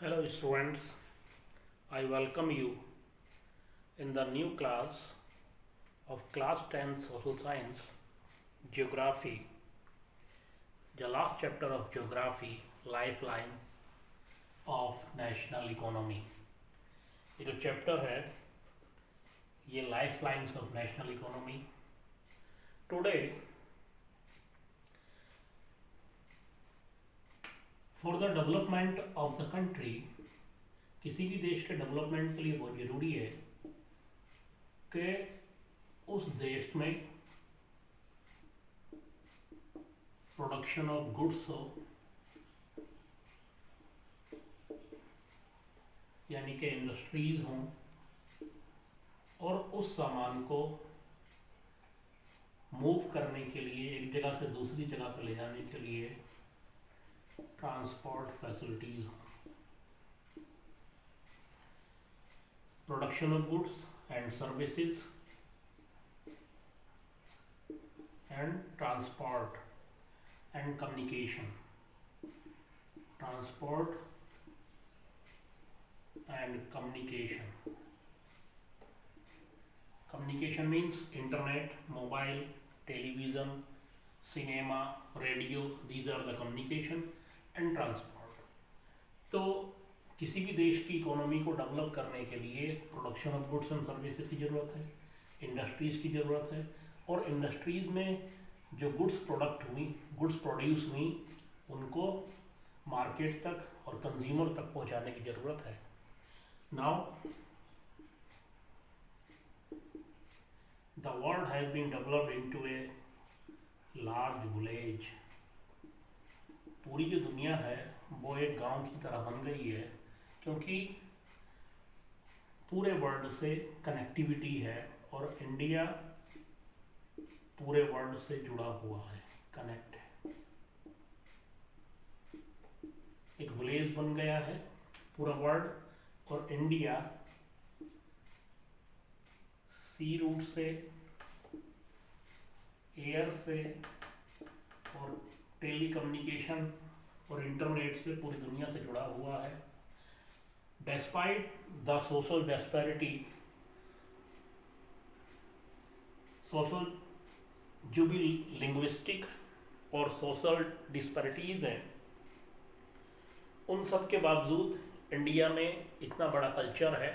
Hello students, I welcome you in the new class of class 10 social science geography, the last chapter of geography lifeline of national economy। ये जो chapter है ये lifelines of national economy. Today for the development of the country, किसी भी देश के development के लिए बहुत ज़रूरी है कि उस देश में प्रोडक्शन ऑफ गुड्स हो, यानी कि इंडस्ट्रीज हों, और उस सामान को मूव करने के लिए एक जगह से दूसरी जगह पर ले जाने के लिए ट्रांसपोर्ट फैसिलिटीज हों। Production of goods and services and transport and communication. Transport and communication. Communication means internet, mobile, television, cinema, radio. These are the communication and transport. तो किसी भी देश की इकोनॉमी को डेवलप करने के लिए production of goods and services की ज़रूरत है, इंडस्ट्रीज़ की ज़रूरत है, और इंडस्ट्रीज़ में जो गुड्स प्रोड्यूस हुई उनको मार्केट तक और कंज्यूमर तक पहुंचाने की ज़रूरत है। Now, the world has been developed into a large village. पूरी जो दुनिया है वो एक गांव की तरह बन गई है, क्योंकि पूरे वर्ल्ड से कनेक्टिविटी है और इंडिया पूरे वर्ल्ड से जुड़ा हुआ है, कनेक्ट है। एक विलेज बन गया है पूरा वर्ल्ड, और इंडिया सी रूट से, एयर से और टेली कम्युनिकेशन और इंटरनेट से पूरी दुनिया से जुड़ा हुआ है। Despite the social disparity, social जो भी लिंग्विस्टिक और सोशल डिस्पैरिटीज़ हैं, उन सब के बावजूद इंडिया में इतना बड़ा कल्चर है,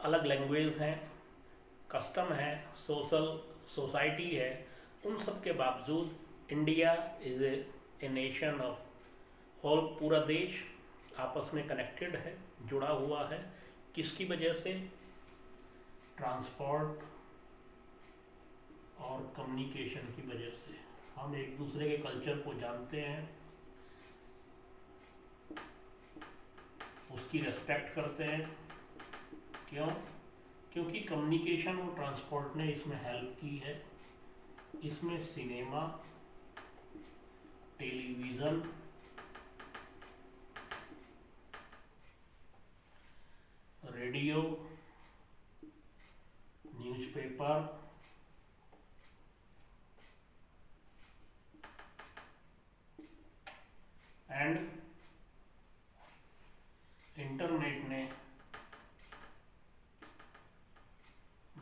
अलग लैंग्वेज हैं, कस्टम है, सोसाइटी है, उन सब के बावजूद India is a nation of whole. पूरा देश आपस में कनेक्टेड है, जुड़ा हुआ है। किसकी वजह से? ट्रांसपोर्ट और कम्युनिकेशन की वजह से। हम एक दूसरे के कल्चर को जानते हैं, उसकी रेस्पेक्ट करते हैं। क्यों? क्योंकि कम्युनिकेशन और ट्रांसपोर्ट ने इसमें हेल्प की है। इसमें cinema, television, radio, newspaper, and internet ने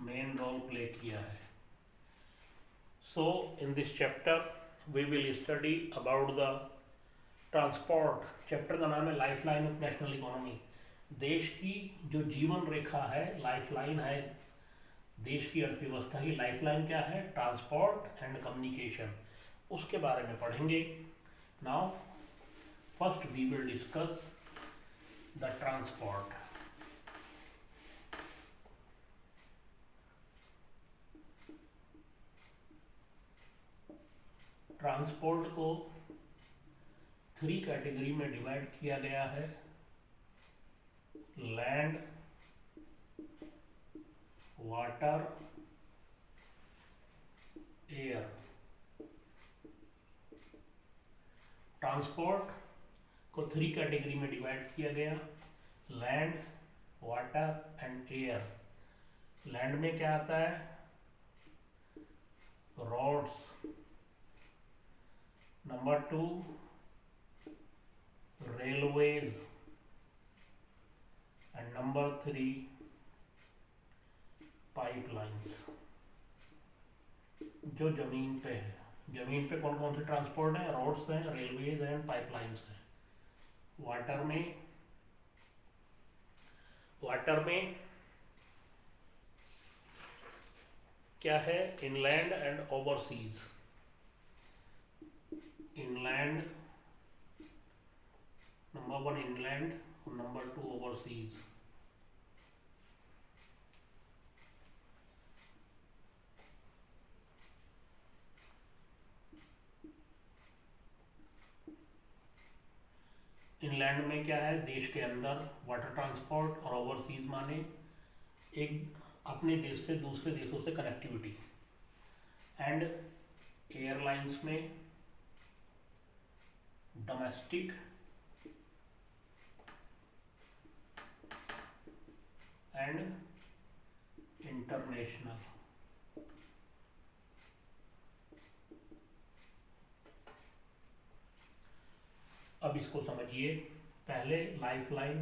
मेन रोल प्ले किया है। So in this chapter we will study about the transport. Chapter का नाम है लाइफलाइन ऑफ नेशनल इकोनॉमी। देश की जो जीवन रेखा है, लाइफलाइन है देश की अर्थव्यवस्था की। लाइफलाइन क्या है? Transport and communication. उसके बारे में पढ़ेंगे। Now first we will discuss the transport. Transport को 3 कैटेगरी में डिवाइड किया गया है: लैंड, वाटर, एयर। ट्रांसपोर्ट को 3 कैटेगरी में डिवाइड किया गया: land, water and air. Land में क्या आता है? रोड्स। नंबर 2 रेलवेज, 3 पाइपलाइंस जो जमीन पे है। जमीन पे कौन कौन से ट्रांसपोर्ट है? रोड्स हैं, रेलवेज एंड पाइपलाइंस है। वाटर में क्या है? Inland and overseas. Inland number 1 inland और नंबर 2 ओवरसीज। इनलैंड में क्या है? देश के अंदर वाटर ट्रांसपोर्ट, और ओवरसीज माने एक अपने देश से दूसरे देशों से कनेक्टिविटी। एंड एयरलाइंस में डोमेस्टिक एंड इंटरनेशनल। अब इसको समझिए। पहले लाइफलाइन,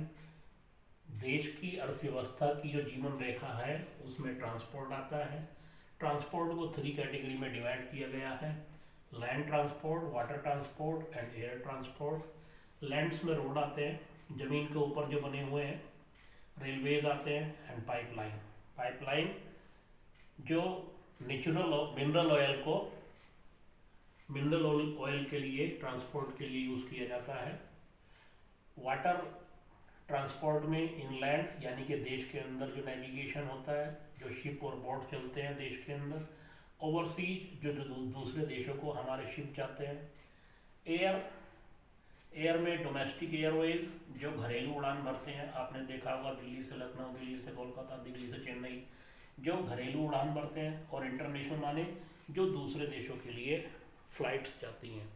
देश की अर्थव्यवस्था की जो जीवन रेखा है उसमें ट्रांसपोर्ट आता है। ट्रांसपोर्ट को 3 कैटेगरी में डिवाइड किया गया है: land transport, water transport and air transport. Lands में रोड आते हैं, ज़मीन के ऊपर जो बने हुए हैं। रेलवेज आते हैं एंड पाइपलाइन। पाइपलाइन जो नेचुरल मिनरल ऑयल के लिए ट्रांसपोर्ट के लिए यूज़ किया जाता है। वाटर ट्रांसपोर्ट में इनलैंड यानी कि देश के अंदर जो नेविगेशन होता है, जो शिप और बोट चलते हैं देश के अंदर। ओवरसीज जो दूसरे देशों को हमारे शिप जाते हैं। एयर में डोमेस्टिक एयरवेज जो घरेलू उड़ान भरते हैं। आपने देखा होगा दिल्ली से लखनऊ, दिल्ली से कोलकाता, दिल्ली से चेन्नई, जो घरेलू उड़ान भरते हैं। और इंटरनेशनल माने जो दूसरे देशों के लिए फ्लाइट्स जाती हैं।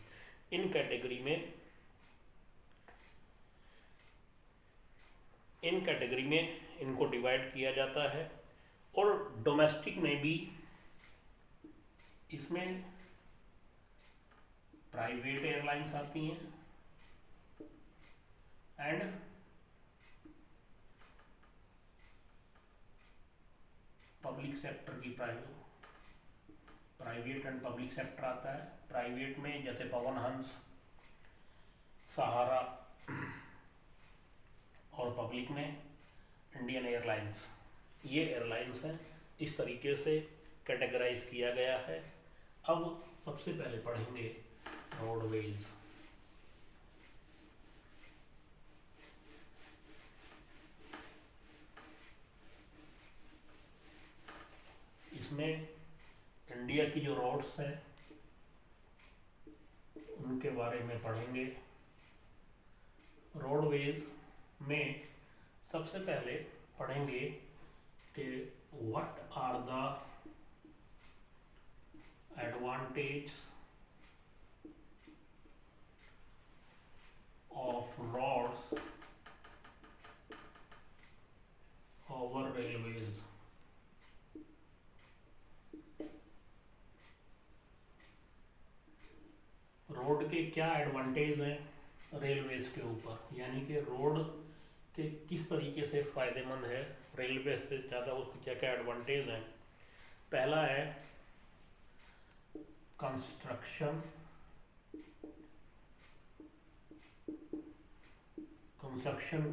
इन कैटेगरी में इनको डिवाइड किया जाता है। और डोमेस्टिक में भी इसमें प्राइवेट एयरलाइंस आती हैं एंड पब्लिक सेक्टर की प्राइवेट एंड पब्लिक सेक्टर आता है। प्राइवेट में जैसे पवन हंस, सहारा, और पब्लिक में इंडियन एयरलाइंस। ये एयरलाइंस हैं। इस तरीके से कैटेगराइज किया गया है। अब सबसे पहले पढ़ेंगे रोडवेज। इसमें इंडिया की जो रोड्स हैं उनके बारे में पढ़ेंगे। रोडवेज में सबसे पहले पढ़ेंगे कि what are the advantage of roads over railways. Road के क्या एडवांटेज हैं रेलवेज के ऊपर, यानी कि रोड के किस तरीके से फ़ायदेमंद है, रेलवे से ज़्यादा उसके क्या क्या एडवांटेज हैं। पहला है construction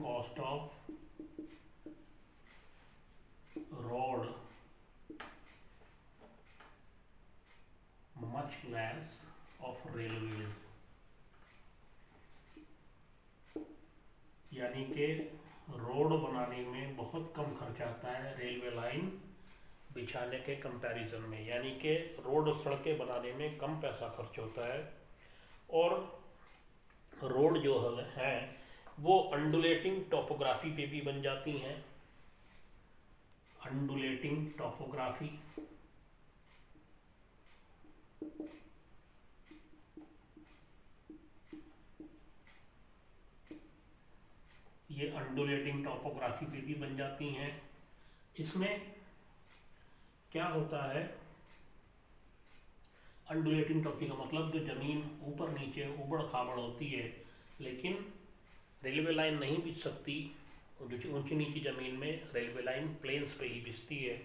cost of road much less of railways. यानी कि रोड बनाने में बहुत कम खर्च आता है रेलवे लाइन बिछाने के कंपैरिजन में। यानी कि रोड सड़कें बनाने में कम पैसा खर्च होता है। और रोड जो है वो अंडुलेटिंग टोपोग्राफी पे भी बन जाती हैं। अंडुलेटिंग टोपोग्राफी, ये अंडुलेटिंग टोपोग्राफी पे भी बन जाती हैं। इसमें क्या होता है, अंडुलेटिंग टोपोग्राफी का मतलब जो ज़मीन ऊपर नीचे उबड़ खाबड़ होती है, लेकिन रेलवे लाइन नहीं बिछ सकती जो ऊंची नीची ज़मीन में रेलवे लाइन प्लेन्स पे ही बिछती है।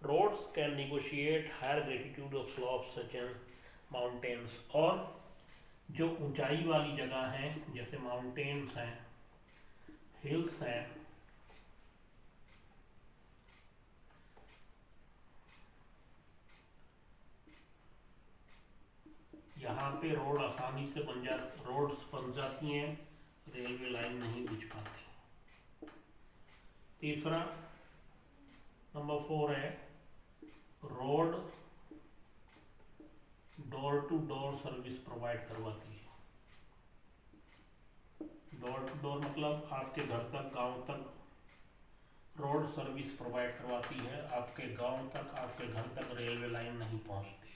Roads can negotiate higher gratitude of slopes such as mountains, और जो ऊंचाई वाली जगह हैं जैसे माउंटेन्स हैं, हिल्स हैं, यहाँ पे रोड्स बन जाती हैं, रेलवे लाइन नहीं बिछ पाती। तीसरा नंबर 4 है road door to door service provide करवाती है। डोर टू डोर मतलब आपके घर तक, गांव तक रोड सर्विस प्रोवाइड करवाती है, आपके गांव तक, आपके घर तक रेलवे लाइन नहीं पहुंचती।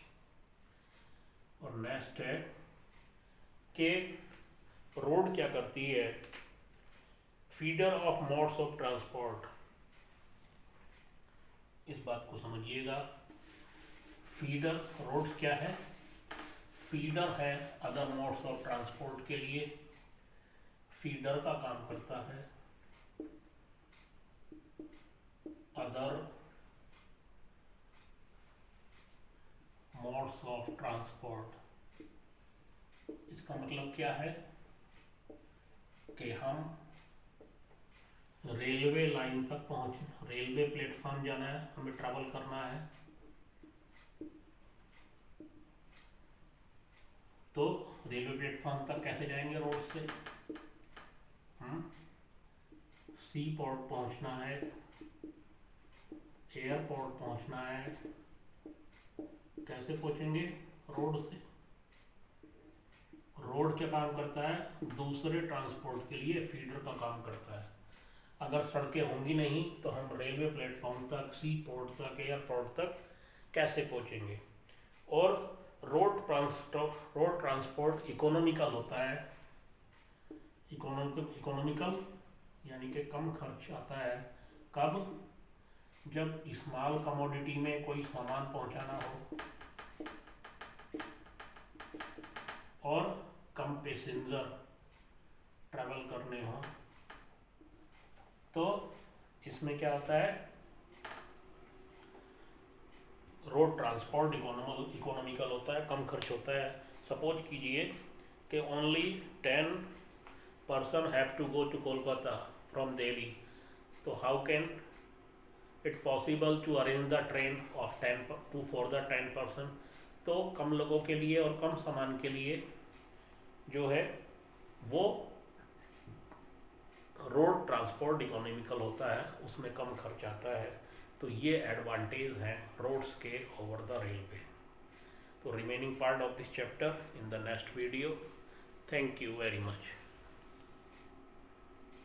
और नेक्स्ट है कि रोड क्या करती है, feeder of modes of transport. इस बात को समझिएगा, फीडर रोड क्या है, फीडर है अदर मोड्स ऑफ ट्रांसपोर्ट के लिए, फीडर का काम करता है अदर मोड्स ऑफ ट्रांसपोर्ट। इसका मतलब क्या है कि हम रेलवे लाइन तक रेलवे प्लेटफॉर्म जाना है, हमें ट्रैवल करना है, तो रेलवे प्लेटफॉर्म तक कैसे जाएंगे, रोड से। सी पोर्ट पहुंचना है, एयरपोर्ट पहुंचना है, कैसे पहुंचेंगे, रोड से। रोड क्या काम करता है, दूसरे ट्रांसपोर्ट के लिए फीडर का काम करता है। अगर सड़कें होंगी नहीं तो हम रेलवे प्लेटफॉर्म तक, सी पोर्ट तक, एयरपोर्ट तक कैसे पहुंचेंगे। और रोड ट्रांसपोर्ट इकोनॉमिकल होता है, इकोनॉमिकल यानी कि कम खर्च आता है। कब, जब स्मॉल कमोडिटी में कोई सामान पहुंचाना हो और कम पैसेंजर ट्रैवल करने हो, तो इसमें क्या होता है, रोड ट्रांसपोर्ट इकोनॉमिकल होता है, कम खर्च होता है। सपोज कीजिए कि only 10 person have to go to Kolkata from Delhi, तो how can it possible to arrange the train of 10 for the 10 person। तो कम लोगों के लिए और कम सामान के लिए जो है वो रोड ट्रांसपोर्ट इकोनॉमिकल होता है, उसमें कम खर्च आता है। तो ये एडवांटेज हैं रोड्स के ओवर द रेलवे। तो remaining part of this chapter in the next video. Thank you very much.